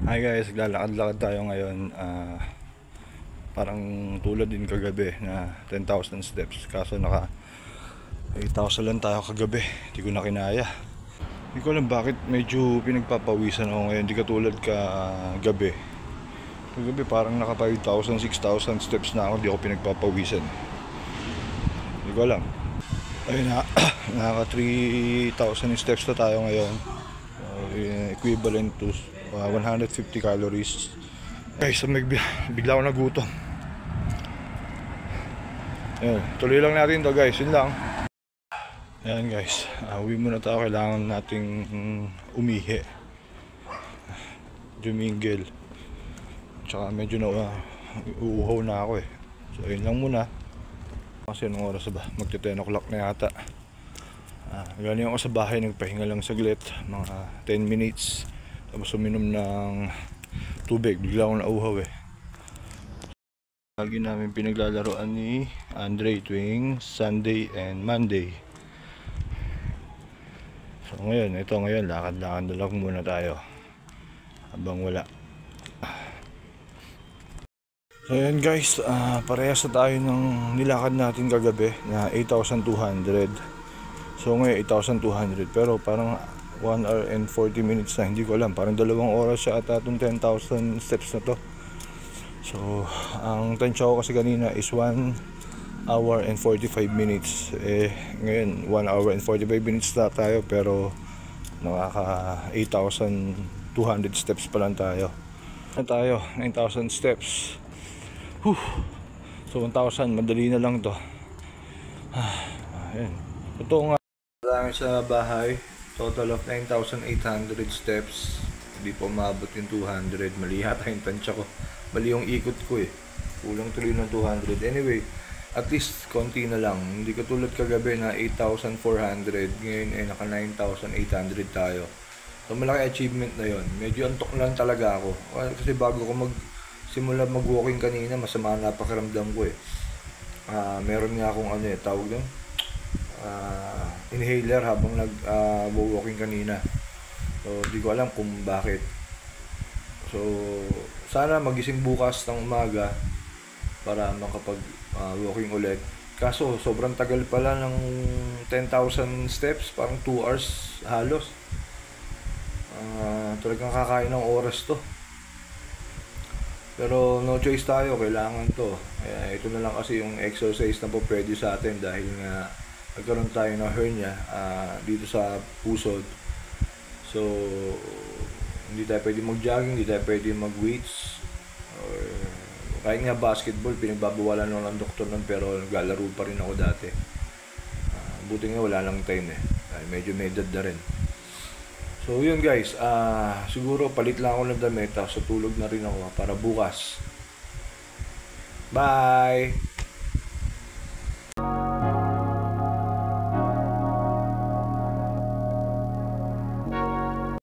Hi guys, lalakad-lakad tayo ngayon. Parang tulad din kagabi na 10,000 steps. Kaso naka 8,000 lang tayo kagabi. Hindi ko na kinaya. Hindi ko alam bakit medyo pinagpapawisan ako ngayon. Hindi katulad kagabi. Kagabi parang naka 5,000, 6,000 steps na ako. Hindi ako pinagpapawisan. Hindi ko alam. Ayun na, naka 3,000 steps na tayo ngayon. Equivalent to 150 calories. Guys, bigla ako nagutom. Ayan, tuloy lang natin to guys, yun lang. Ayan guys, uwi muna tayo. Kailangan nating umihi, dumingil. Tsaka medyo na uuhaw na ako eh. So yun lang muna. Kasi anong oras ba? Magti 10 o'clock na yata. Galing ako sa bahay, nagpahinga lang saglit, mga 10 minutes. Tapos uminom ng tubig, bigla akong nauhaw eh. Lagi namin pinaglalaroan ni Andre tuwing Sunday and Monday. So ngayon, lakad-lakad na lang muna tayo habang wala. So ayan guys, parehas na tayo ng nilakad natin kagabi na 8,200. So ngayon 8,200, pero parang 1 hour and 40 minutes na, hindi ko alam, parang 2 oras siya at itong 10,000 steps na to. So ang tansya ko kasi kanina is 1 hour and 45 minutes. Ngayon 1 hour and 45 minutes na tayo, pero nakaka 8,200 steps pa lang tayo. 9,000 steps. So 1,000, madali na lang to. Ayan. Totoo nga lang sa bahay. Total of 9,800 steps. Hindi po maabot yung 200. Mali yata yung tansya ko. Mali yung ikot ko eh. Kulang tuloy ng 200. Anyway, at least konti na lang. Hindi katulad kagabi na 8,400. Ngayon ay naka 9,800 tayo. So malaki achievement na yon. Medyo antok lang talaga ako. Kasi bago ko simula mag-walking kanina, masama na pakiramdam ko eh. Meron nga akong tawag doon, inhaler habang nag-walking kanina. So di ko alam kung bakit. So sana magising bukas ng umaga para makapag walking ulit. Kaso sobrang tagal pala ng 10,000 steps, parang 2 hours halos. Talagang kakain ng oras to. Pero no choice tayo, kailangan to. Kaya ito na lang kasi yung exercise na po pwede sa atin dahil nga nagkaroon tayo ng hernia dito sa pusod. So hindi tayo pwede mag-jogging, hindi tayo pwede mag-weights, or kahit nga basketball pinagbabawalan ng doktor nun, pero naglalaro pa rin ako dati. Buti nga wala lang time eh, medyo may edad na rin. So yun guys, siguro palit lang ako ng damit, tapos tulog na rin ako para bukas. Bye!